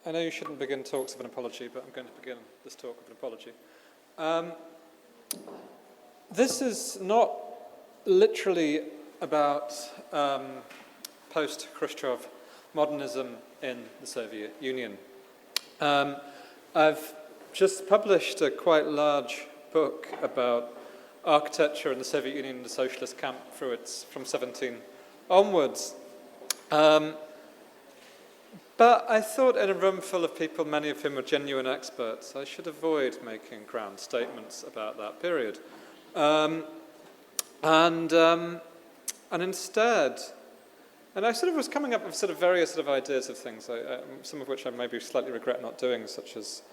I know you shouldn't begin talks of an apology, but I'm going to begin this talk with an apology. This is not literally about post-Khrushchev modernism in the Soviet Union. I've just published a quite large book about architecture in the Soviet Union and the socialist camp from 17 onwards. But I thought in a room full of people, many of whom are genuine experts, I should avoid making grand statements about that period. And instead, and I sort of was coming up with sort of various sort of ideas of things, some of which I maybe slightly regret not doing, such as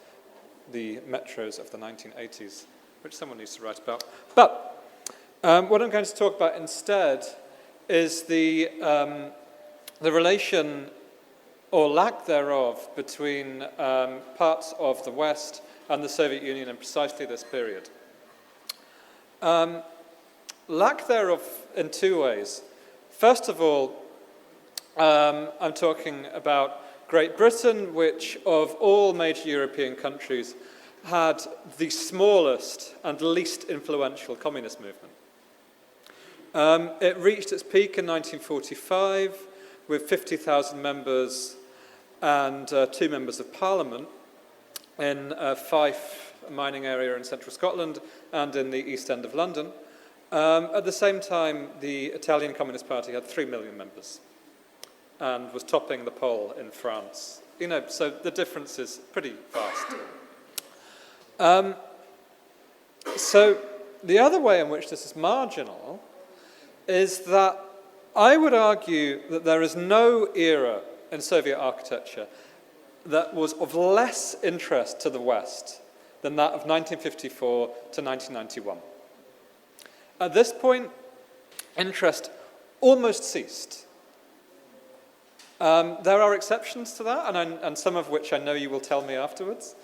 the metros of the 1980s, which someone needs to write about. But what I'm going to talk about instead is the relation or lack thereof between parts of the West and the Soviet Union in precisely this period. Lack thereof in two ways. First of all, I'm talking about Great Britain, which of all major European countries had the smallest and least influential communist movement. It reached its peak in 1945 with 50,000 members and 2 members of parliament in Fife, a mining area in central Scotland, and in the East End of London. At the same time, the Italian Communist Party had 3 million members and was topping the poll in France. You know, so the difference is pretty vast. So the other way in which this is marginal is that I would argue that there is no era in Soviet architecture that was of less interest to the West than that of 1954 to 1991. At this point, interest almost ceased. There are exceptions to that, and some of which I know you will tell me afterwards.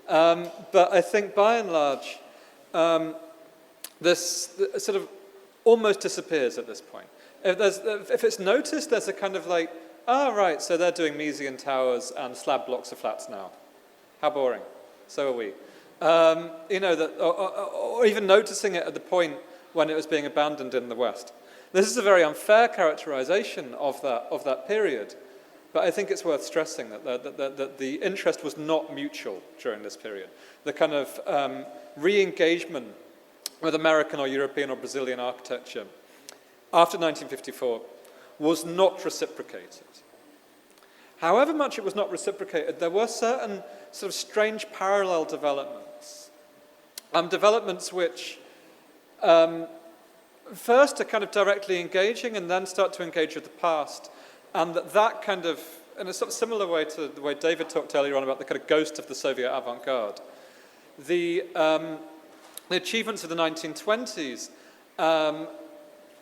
But I think by and large, this sort of almost disappears at this point. If it's noticed, there's a kind of like, right, so they're doing Miesian towers and slab blocks of flats now. How boring. So are we. You know, or even noticing it at the point when it was being abandoned in the West. This is a very unfair characterization of that period, but I think it's worth stressing that the interest was not mutual during this period. The kind of re-engagement with American or European or Brazilian architecture after 1954 was not reciprocated. However much it was not reciprocated, there were certain sort of strange parallel developments. Developments which first are kind of directly engaging and then start to engage with the past. And that kind of, in a sort of similar way to the way David talked earlier on about the kind of ghost of the Soviet avant-garde, the achievements of the 1920s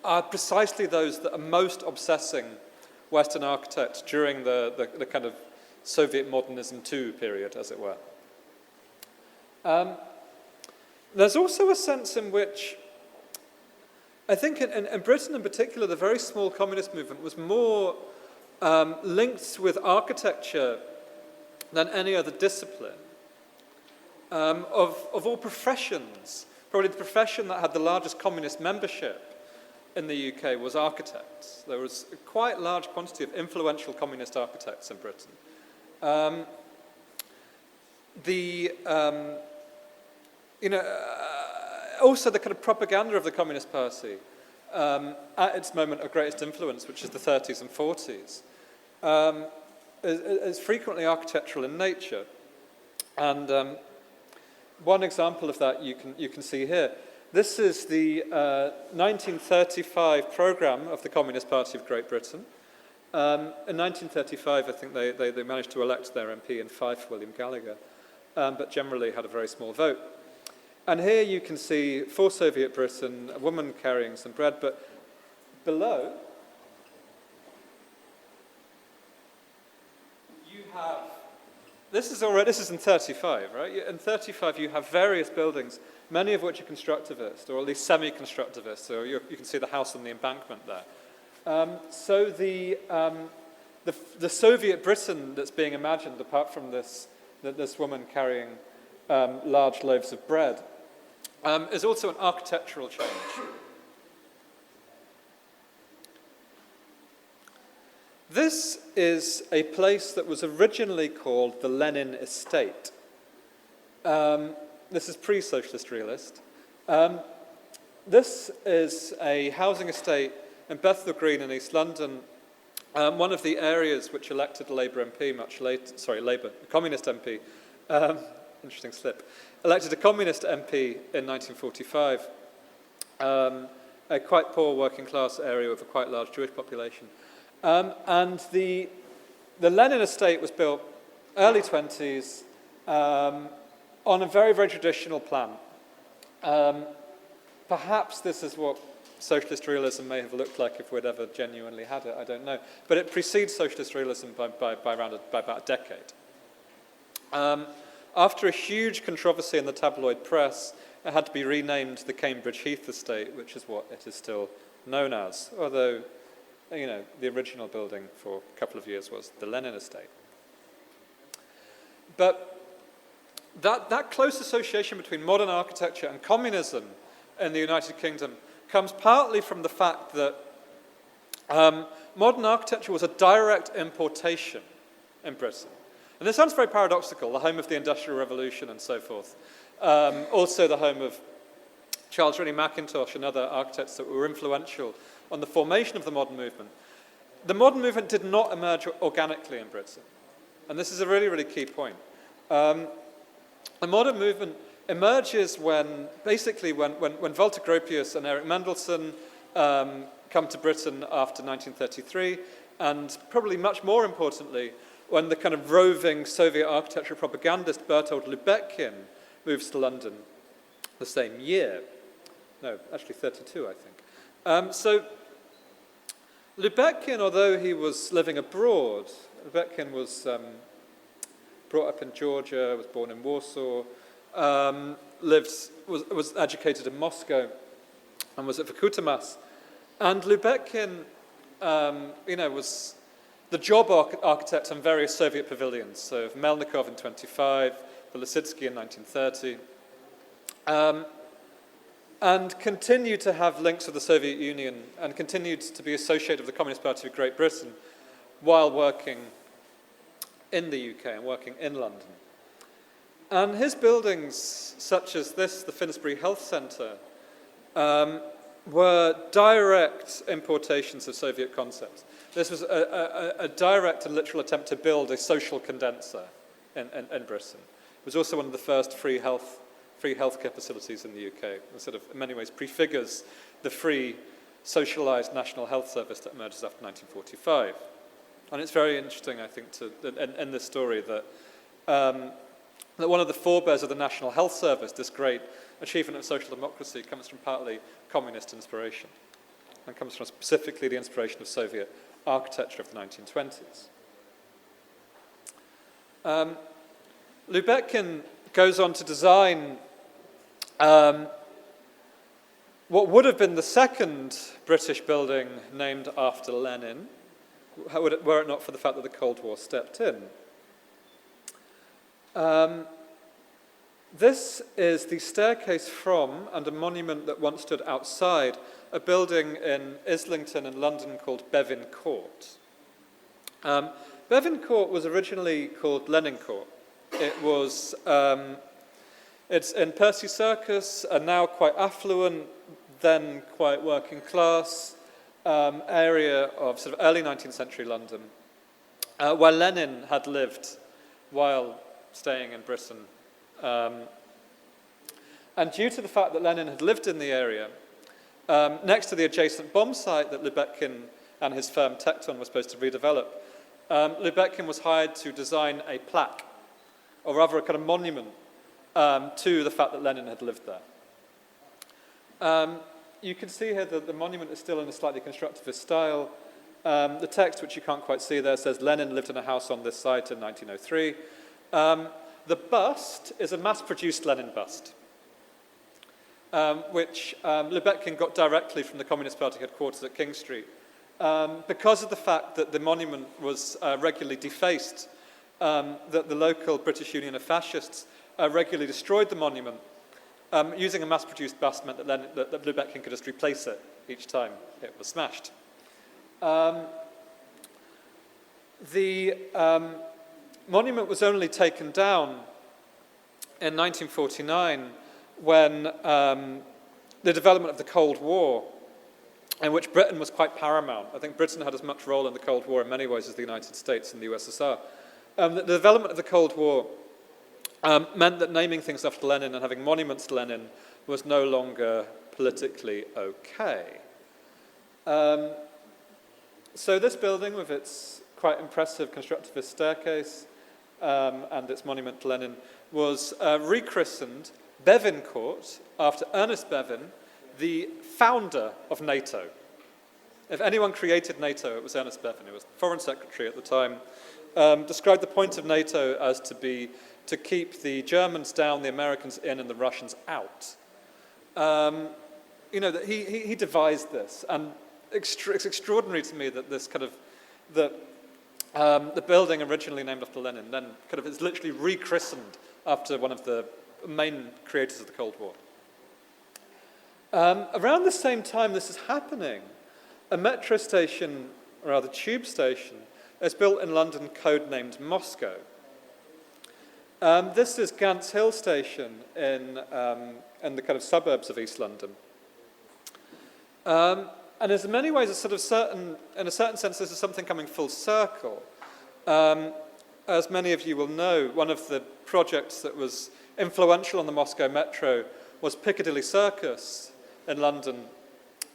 are precisely those that are most obsessing Western architects during the kind of Soviet modernism II period, as it were. There's also a sense in which, I think in Britain in particular, the very small communist movement was more linked with architecture than any other discipline. Of all professions, probably the profession that had the largest communist membership in the UK was architects. There was a quite large quantity of influential communist architects in Britain. Also the kind of propaganda of the Communist Party at its moment of greatest influence, which is the 30s and 40s, is frequently architectural in nature. And one example of that you can see here. This is the 1935 program of the Communist Party of Great Britain. In 1935, I think they managed to elect their MP in Fife, William Gallagher, but generally had a very small vote. And here you can see, for Soviet Britain, a woman carrying some bread, but below, you have, this is in 35, right? In 35, you have various buildings, many of which are constructivist, or at least semi-constructivist. So you can see the house on the embankment there. So the the Soviet Britain that's being imagined, apart from this woman carrying large loaves of bread, is also an architectural change. This is a place that was originally called the Lenin Estate. This is pre-socialist realist. This is a housing estate in Bethnal Green in East London, one of the areas which elected a Labour MP much later, a Communist MP, interesting slip, elected a Communist MP in 1945, a quite poor working class area with a quite large Jewish population. And the Lenin estate was built early 20s on a very, very traditional plan. Perhaps this is what socialist realism may have looked like if we'd ever genuinely had it, I don't know. But it precedes socialist realism by about a decade. After a huge controversy in the tabloid press, it had to be renamed the Cambridge Heath Estate, which is what it is still known as, although the original building for a couple of years was the Lenin Estate. But that close association between modern architecture and communism in the United Kingdom comes partly from the fact that modern architecture was a direct importation in Britain. And this sounds very paradoxical, the home of the Industrial Revolution and so forth. Also the home of Charles Rennie Mackintosh and other architects that were influential on the formation of the modern movement. The modern movement did not emerge organically in Britain. And this is a really, really key point. The modern movement emerges when Walter Gropius and Eric Mendelssohn come to Britain after 1933, and probably much more importantly, when the kind of roving Soviet architecture propagandist Bertold Lubetkin moves to London the same year. No, actually 32, I think. So Lubetkin, although he was living abroad, Lubetkin was brought up in Georgia, was born in Warsaw, was educated in Moscow, and was at Vykutamas. And Lubetkin, was the job architect on various Soviet pavilions, so Melnikov in 1925, the Lisitsky in 1930, and continued to have links with the Soviet Union and continued to be associated with the Communist Party of Great Britain while working in the UK and working in London. And his buildings, such as this, the Finsbury Health Centre, were direct importations of Soviet concepts. This was a direct and literal attempt to build a social condenser in Britain. It was also one of the first free healthcare facilities in the UK. It sort of, in many ways, prefigures the free, socialised National Health Service that emerges after 1945. And it's very interesting, I think, in this story that one of the forebears of the National Health Service, this great achievement of social democracy, comes from partly communist inspiration, and comes from specifically the inspiration of Soviet architecture of the 1920s. Lubetkin goes on to design what would have been the second British building named after Lenin, were it not for the fact that the Cold War stepped in. This is the staircase from, and a monument that once stood outside, a building in Islington in London called Bevin Court. Bevin Court was originally called Lenin Court. It was, it's in Percy Circus, a now quite affluent, then quite working class area of sort of early 19th century London, where Lenin had lived while staying in Britain. And due to the fact that Lenin had lived in the area, next to the adjacent bomb site that Lubetkin and his firm Tecton were supposed to redevelop, Lubetkin was hired to design a plaque, or rather a kind of monument, to the fact that Lenin had lived there. You can see here that the monument is still in a slightly constructivist style. The text, which you can't quite see there, says Lenin lived in a house on this site in 1903. The bust is a mass-produced Lenin bust, which Lubetkin got directly from the Communist Party headquarters at King Street, because of the fact that the monument was regularly defaced, that the local British Union of Fascists regularly destroyed the monument. Using a mass-produced bust meant that Lubetkin could just replace it each time it was smashed. The monument was only taken down in 1949 when the development of the Cold War, in which Britain was quite paramount. I think Britain had as much role in the Cold War in many ways as the United States and the USSR. The development of the Cold War meant that naming things after Lenin and having monuments to Lenin was no longer politically okay. So this building, with its quite impressive constructivist staircase and its monument to Lenin, was rechristened Bevin Court after Ernest Bevin, the founder of NATO. If anyone created NATO, it was Ernest Bevin, who was Foreign Secretary at the time. Described the point of NATO as to keep the Germans down, the Americans in, and the Russians out. That he devised this, and it's extraordinary to me that this kind of the building originally named after Lenin then kind of is literally rechristened after one of the main creators of the Cold War. Around the same time this is happening, a metro station, or rather tube station, is built in London, codenamed Moscow. This is Gants Hill Station in the kind of suburbs of East London. And in many ways, in a certain sense, this is something coming full circle. As many of you will know, one of the projects that was influential on the Moscow Metro was Piccadilly Circus in London.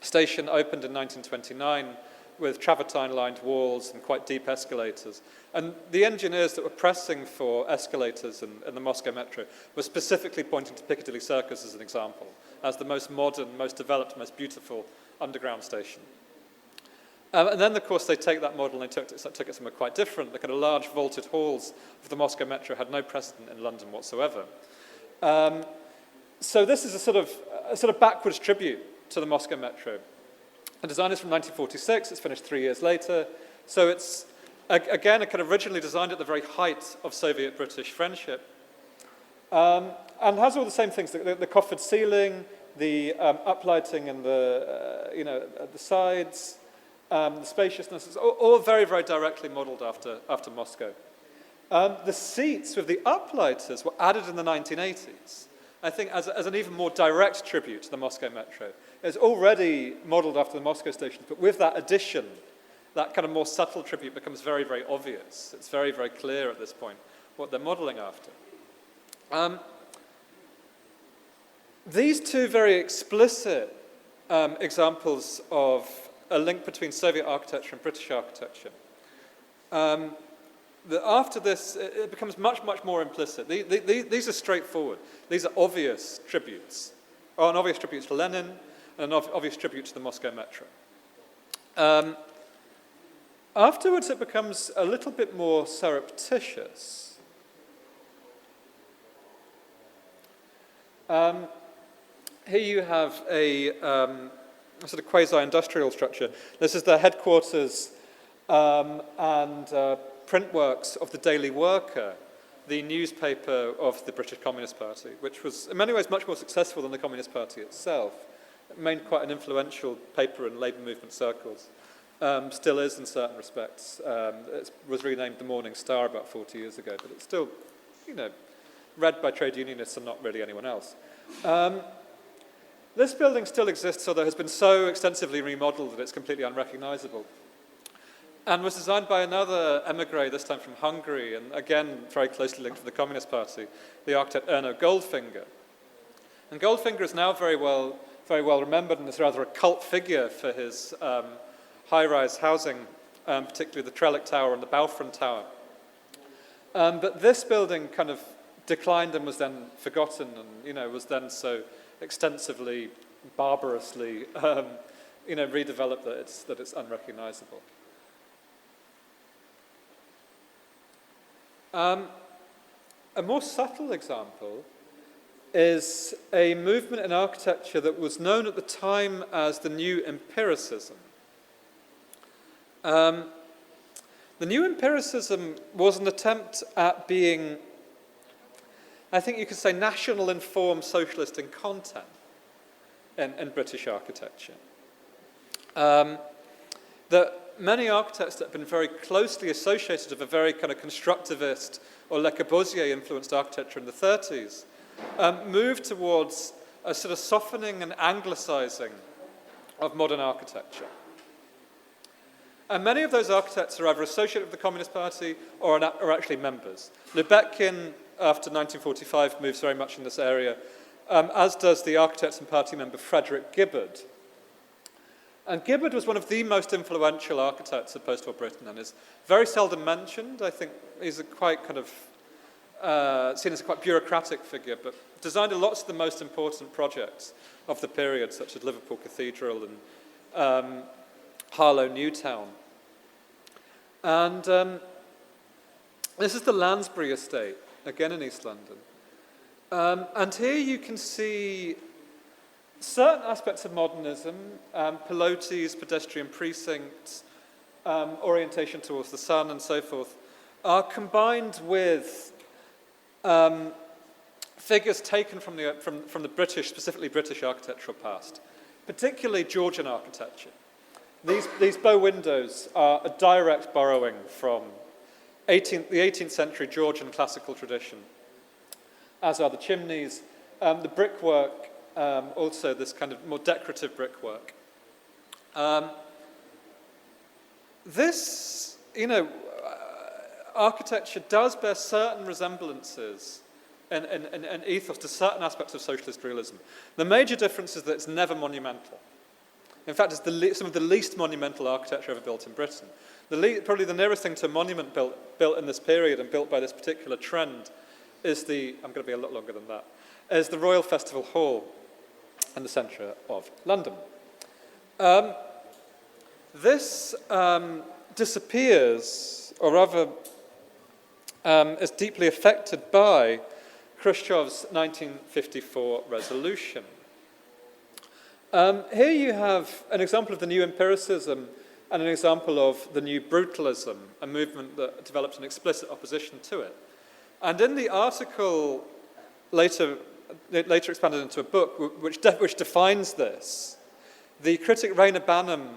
Station opened in 1929 with travertine-lined walls and quite deep escalators. And the engineers that were pressing for escalators in the Moscow Metro were specifically pointing to Piccadilly Circus as an example, as the most modern, most developed, most beautiful underground station. And then, of course, they take that model and they took it somewhere quite different. The kind of large vaulted halls of the Moscow Metro had no precedent in London whatsoever. So this is a sort of backwards tribute to the Moscow Metro. The design is from 1946, it's finished 3 years later. So it's, again, it kind of originally designed at the very height of Soviet-British friendship. And has all the same things, the coffered ceiling, the uplighting and at the sides, the spaciousness, is all very, very directly modeled after Moscow. The seats with the uplighters were added in the 1980s, I think as an even more direct tribute to the Moscow Metro. It's already modeled after the Moscow station, but with that addition, that kind of more subtle tribute becomes very, very obvious. It's very, very clear at this point what they're modeling after. These two very explicit examples of a link between Soviet architecture and British architecture. After this, it becomes much, much more implicit. These are straightforward. These are obvious tributes. An obvious tribute to Lenin, and an obvious tribute to the Moscow Metro. Afterwards, it becomes a little bit more surreptitious. Here you have a sort of quasi-industrial structure. This is the headquarters and print works of the Daily Worker, the newspaper of the British Communist Party, which was in many ways much more successful than the Communist Party itself. It remained quite an influential paper in labour movement circles. Still is in certain respects. It was renamed the Morning Star about 40 years ago, but it's still, read by trade unionists and not really anyone else. This building still exists, although it has been so extensively remodeled that it's completely unrecognisable. And was designed by another emigre, this time from Hungary, and again very closely linked to the Communist Party, the architect Erno Goldfinger. And Goldfinger is now very well remembered and is rather a cult figure for his high-rise housing, particularly the Trellick Tower and the Balfron Tower. But this building kind of declined and was then forgotten, and was then so extensively, barbarously, redeveloped that it's unrecognisable. A more subtle example is a movement in architecture that was known at the time as the New Empiricism. The new empiricism was an attempt at being, I think you could say, national informed socialist in content in British architecture. That many architects that have been very closely associated with a very kind of constructivist or Le Corbusier influenced architecture in the 30s moved towards a sort of softening and anglicizing of modern architecture. And many of those architects are either associated with the Communist Party or are actually members. Lubetkin, after 1945, moves very much in this area, as does the architect and party member Frederick Gibbard. And Gibbard was one of the most influential architects of post-war Britain and is very seldom mentioned. I think he's a quite kind of seen as a quite bureaucratic figure, but designed lots of the most important projects of the period, such as Liverpool Cathedral and Harlow Newtown. And this is the Lansbury estate, again in East London. And here you can see certain aspects of modernism, pilotis, pedestrian precincts, orientation towards the sun and so forth, are combined with figures taken from the British, specifically British architectural past, particularly Georgian architecture. These bow windows are a direct borrowing from the 18th century Georgian classical tradition, as are the chimneys, the brickwork, also this kind of more decorative brickwork. This, architecture does bear certain resemblances and ethos to certain aspects of socialist realism. The major difference is that it's never monumental. In fact, it's some of the least monumental architecture ever built in Britain. Probably the nearest thing to a monument built in this period and built by this particular trend is I'm going to be a lot longer than that, is the Royal Festival Hall in the centre of London. This disappears, or rather is deeply affected by Khrushchev's 1954 resolution. Here you have an example of the new empiricism and an example of the new brutalism, a movement that developed an explicit opposition to it. And in the article, later expanded into a book, which defines this, the critic Rainer Banham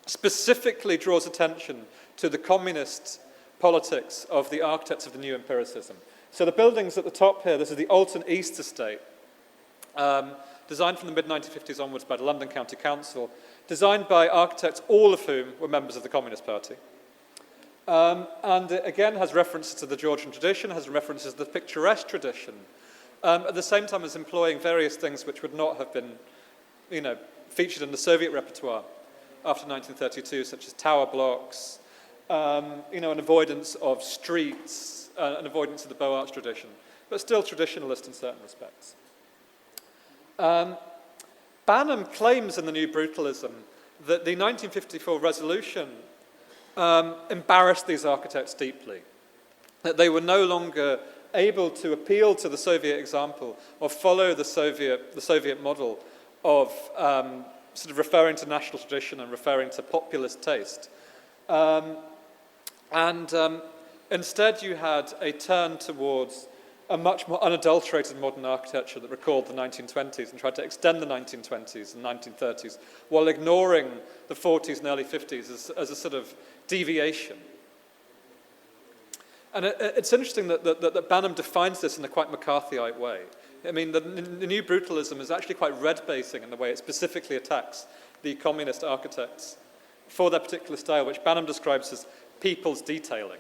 specifically draws attention to the communist politics of the architects of the new empiricism. So the buildings at the top here, this is the Alton East Estate, designed from the mid-1950s onwards by the London County Council, designed by architects, all of whom were members of the Communist Party. And it again has references to the Georgian tradition, has references to the picturesque tradition, at the same time as employing various things which would not have been, featured in the Soviet repertoire after 1932, such as tower blocks, an avoidance of streets, an avoidance of the Beaux Arts tradition, but still traditionalist in certain respects. Banham claims in the New Brutalism that the 1954 resolution embarrassed these architects deeply, that they were no longer able to appeal to the Soviet example or follow the Soviet model of sort of referring to national tradition and referring to populist taste. Instead you had a turn towards a much more unadulterated modern architecture that recalled the 1920s and tried to extend the 1920s and 1930s while ignoring the 40s and early 50s as a sort of deviation. And it's interesting that Banham defines this in a quite McCarthyite way. I mean, the new brutalism is actually quite red-basing in the way it specifically attacks the communist architects for their particular style, which Banham describes as people's detailing.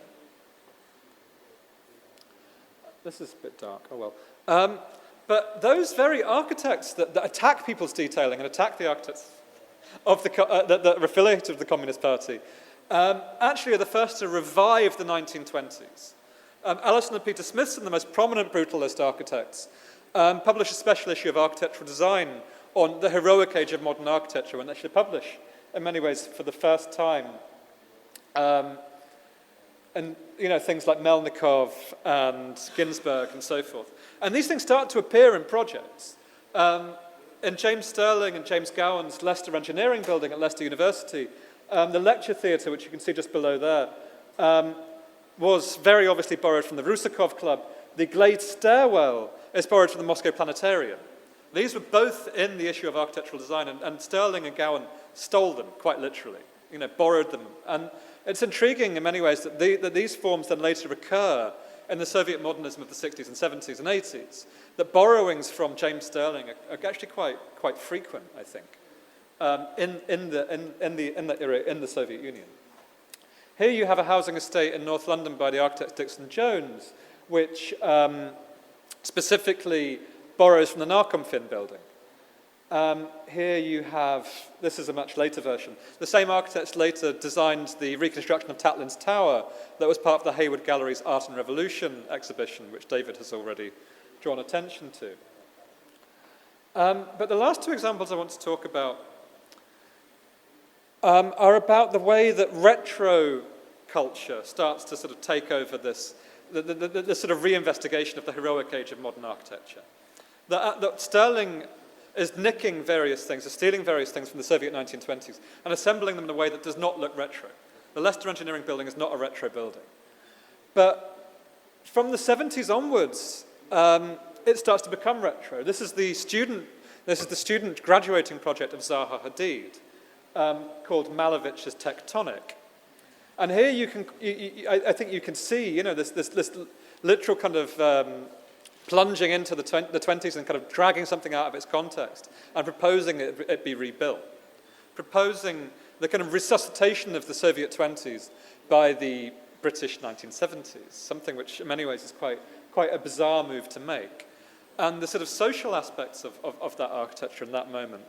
This is a bit dark, oh well. But those very architects that attack people's detailing and attack the architects of that are affiliated with the Communist Party actually are the first to revive the 1920s. Alison and Peter Smithson, the most prominent brutalist architects, published a special issue of Architectural Design on the heroic age of modern architecture, and actually publish, in many ways, for the first time, and things like Melnikov and Ginsberg and so forth. And these things start to appear in projects. In James Sterling and James Gowan's Leicester Engineering Building at Leicester University, The lecture theatre, which you can see just below there, was very obviously borrowed from the Rusakov Club. The glazed stairwell is borrowed from the Moscow Planetarium. These were both in the issue of architectural design, and Sterling and Gowan stole them, quite literally, borrowed them. And it's intriguing in many ways that these forms then later recur in the Soviet modernism of the 60s and 70s and 80s, that borrowings from James Sterling are actually quite frequent, I think, in that era in the Soviet Union. Here you have a housing estate in North London by the architect Dixon Jones, which specifically borrows from the Narkomfin building. Here you have, this is a much later version, the same architects later designed the reconstruction of Tatlin's Tower that was part of the Hayward Gallery's Art and Revolution exhibition, which David has already drawn attention to. But the last two examples I want to talk about are about the way that retro culture starts to sort of take over this, the sort of reinvestigation of the heroic age of modern architecture. That Sterling is nicking various things, is stealing various things from the Soviet 1920s and assembling them in a way that does not look retro. The Leicester Engineering Building is not a retro building. But from the 70s onwards, it starts to become retro. This is the student graduating project of Zaha Hadid, called Malevich's Tectonic. And here I think you can see, this literal kind of plunging into the 20s and kind of dragging something out of its context and proposing it be rebuilt. Proposing the kind of resuscitation of the Soviet 20s by the British 1970s, something which in many ways is quite a bizarre move to make. And the sort of social aspects of that architecture in that moment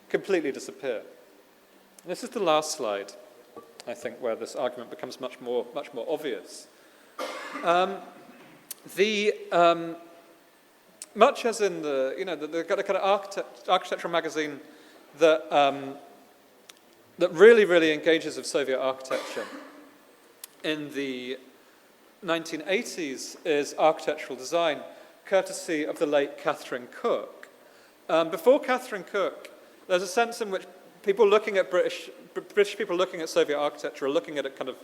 completely disappear. This is the last slide, I think, where this argument becomes much more obvious. Much as in the kind of architectural magazine that really engages with Soviet architecture in the 1980s is architectural design, courtesy of the late Catherine Cook. Before Catherine Cook, there's a sense in which people looking at British people looking at Soviet architecture are looking at it kind of,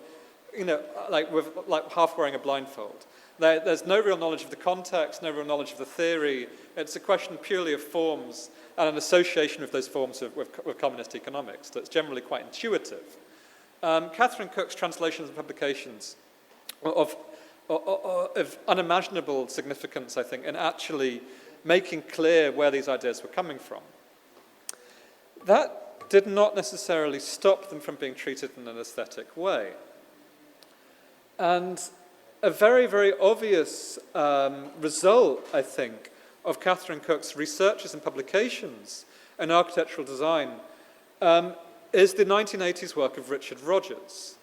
like half wearing a blindfold. There's no real knowledge of the context, no real knowledge of the theory. It's a question purely of forms and an association of those forms with communist economics that's generally quite intuitive. Catherine Cook's translations and publications of unimaginable significance, I think, in actually making clear where these ideas were coming from. That did not necessarily stop them from being treated in an aesthetic way. And a very, very obvious result, I think, of Catherine Cook's researches and publications in architectural design is the 1980s work of Richard Rogers.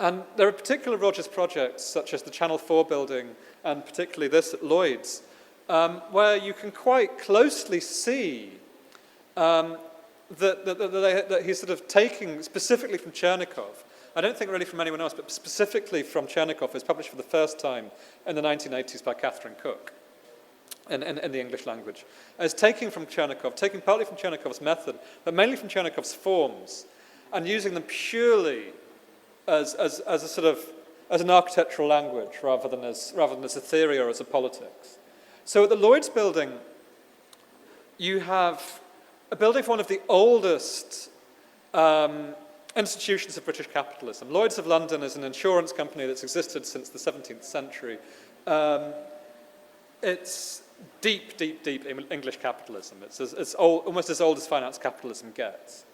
And there are particular Rogers projects, such as the Channel 4 building, and particularly this at Lloyd's, where you can quite closely see that he's sort of taking, specifically from Chernikov, I don't think really from anyone else, but specifically from Chernikov, is published for the first time in the 1980s by Catherine Cook in the English language, as taking partly from Chernikov's method, but mainly from Chernikov's forms, and using them purely as an architectural language rather than as a theory or as a politics. So at the Lloyd's building, you have a building for one of the oldest institutions of British capitalism. Lloyd's of London is an insurance company that's existed since the 17th century. It's deep English capitalism. It's almost as old as finance capitalism gets.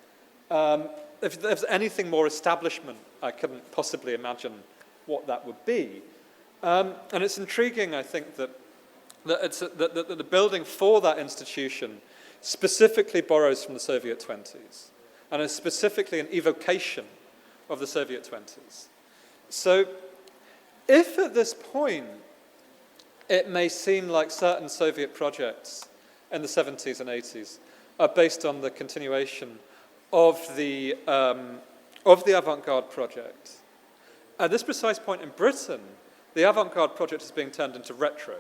If there's anything more establishment, I couldn't possibly imagine what that would be. And it's intriguing, I think, that the building for that institution specifically borrows from the Soviet 20s, and is specifically an evocation of the Soviet 20s. So if at this point it may seem like certain Soviet projects in the 70s and 80s are based on the continuation of the avant-garde project, at this precise point in Britain, the avant-garde project is being turned into retro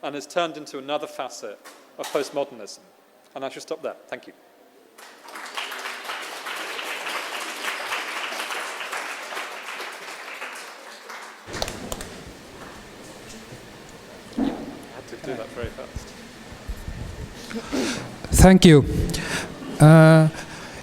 and is turned into another facet of postmodernism. And I should stop there. Thank you. do that very fast. Thank you.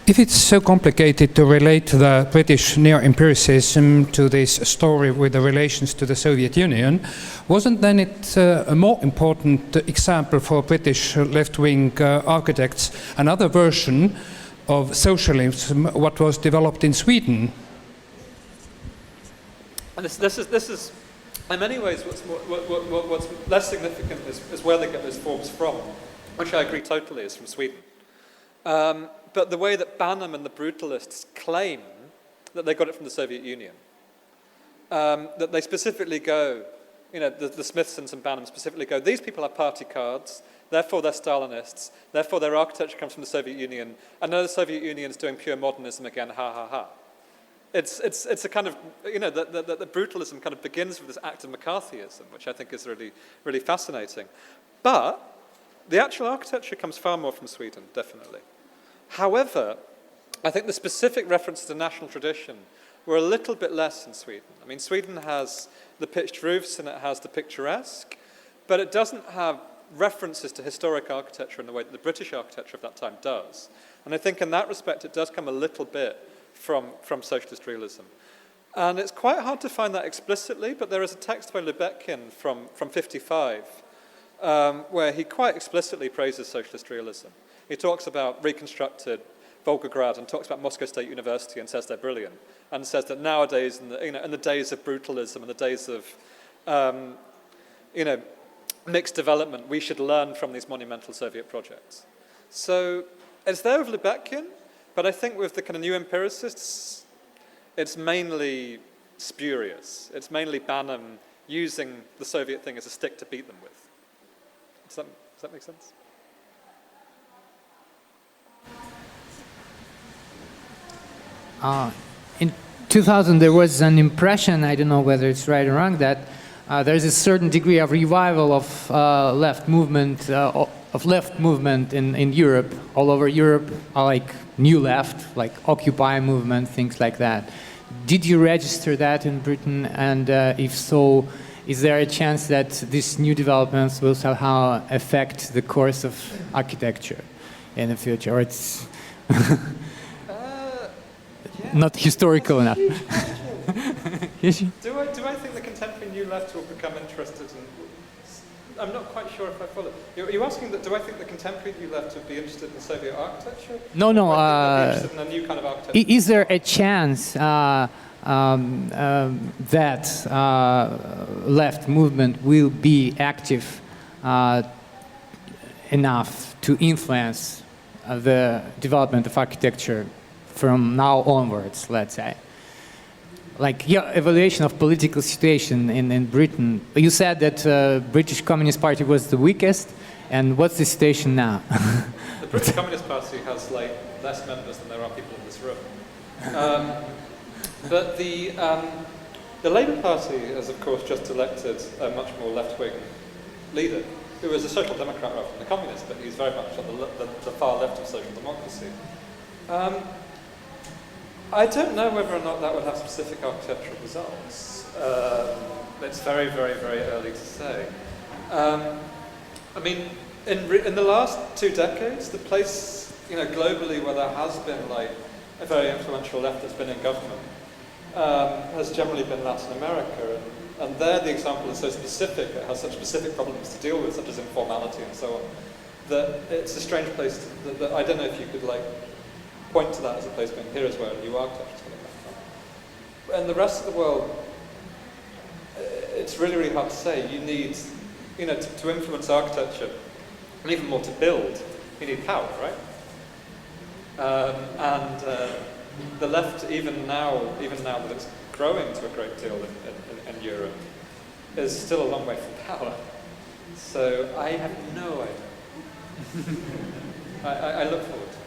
If it's so complicated to relate the British neo-empiricism to this story with the relations to the Soviet Union, wasn't then it a more important example for British left-wing architects, another version of socialism, what was developed in Sweden? And this is in many ways what's less significant is where they get those forms from, which I agree totally is from Sweden. But the way that Banham and the brutalists claim that they got it from the Soviet Union, that they specifically go, the Smithsons and Banham specifically go, these people have party cards, therefore they're Stalinists, therefore their architecture comes from the Soviet Union, and now the Soviet Union's doing pure modernism again, ha ha ha. It's a kind of, the brutalism kind of begins with this act of McCarthyism, which I think is really, really fascinating. But the actual architecture comes far more from Sweden, definitely. However, I think the specific references to national tradition were a little bit less in Sweden. I mean, Sweden has the pitched roofs and it has the picturesque, but it doesn't have references to historic architecture in the way that the British architecture of that time does. And I think in that respect, it does come a little bit from socialist realism. And it's quite hard to find that explicitly, but there is a text by Lebetkin from 55, where he quite explicitly praises socialist realism. He talks about reconstructed Volgograd and talks about Moscow State University and says they're brilliant, and says that nowadays, in the days of brutalism and the days of, mixed development, we should learn from these monumental Soviet projects. So it's there with Lebetkin, but I think with the kind of new empiricists, it's mainly spurious. It's mainly Banham using the Soviet thing as a stick to beat them with. Does that make sense? In 2000, there was an impression, I don't know whether it's right or wrong, that there's a certain degree of revival of left movement in Europe, all over Europe, like New Left, like Occupy movement, things like that. Did you register that in Britain? And if so, is there a chance that these new developments will somehow affect the course of architecture in the future? Or it's not historical enough. Do I think the contemporary New Left will become interested in... I'm not quite sure if I follow. Are you asking that, do I think the contemporary New Left would be interested in Soviet architecture? No. Or I think they'd be interested in a new kind of architecture? Is there a chance that left movement will be active enough to influence the development of architecture from now onwards, let's say? Like your evaluation of political situation in Britain, you said that British Communist Party was the weakest, and what's the situation now? The British Communist Party has less members than there are people in this room. But the Labour Party has, of course, just elected a much more left-wing leader, who is a social democrat rather than a communist, but he's very much on the far left of social democracy. I don't know whether or not that would have specific architectural results. It's very, very, very early to say. I mean, in the last 2 decades, the place, globally where there has been a very influential left that's been in government has generally been Latin America, and there the example is so specific, it has such specific problems to deal with, such as informality and so on, that it's a strange place that I don't know if you could point to that as a place going, here is where a new architecture is going to come from. And the rest of the world, it's really, really hard to say. You need, to influence architecture, and even more to build, you need power, right? The left, even now that it's growing to a great deal in Europe, is still a long way from power. So I have no idea. I look forward to it.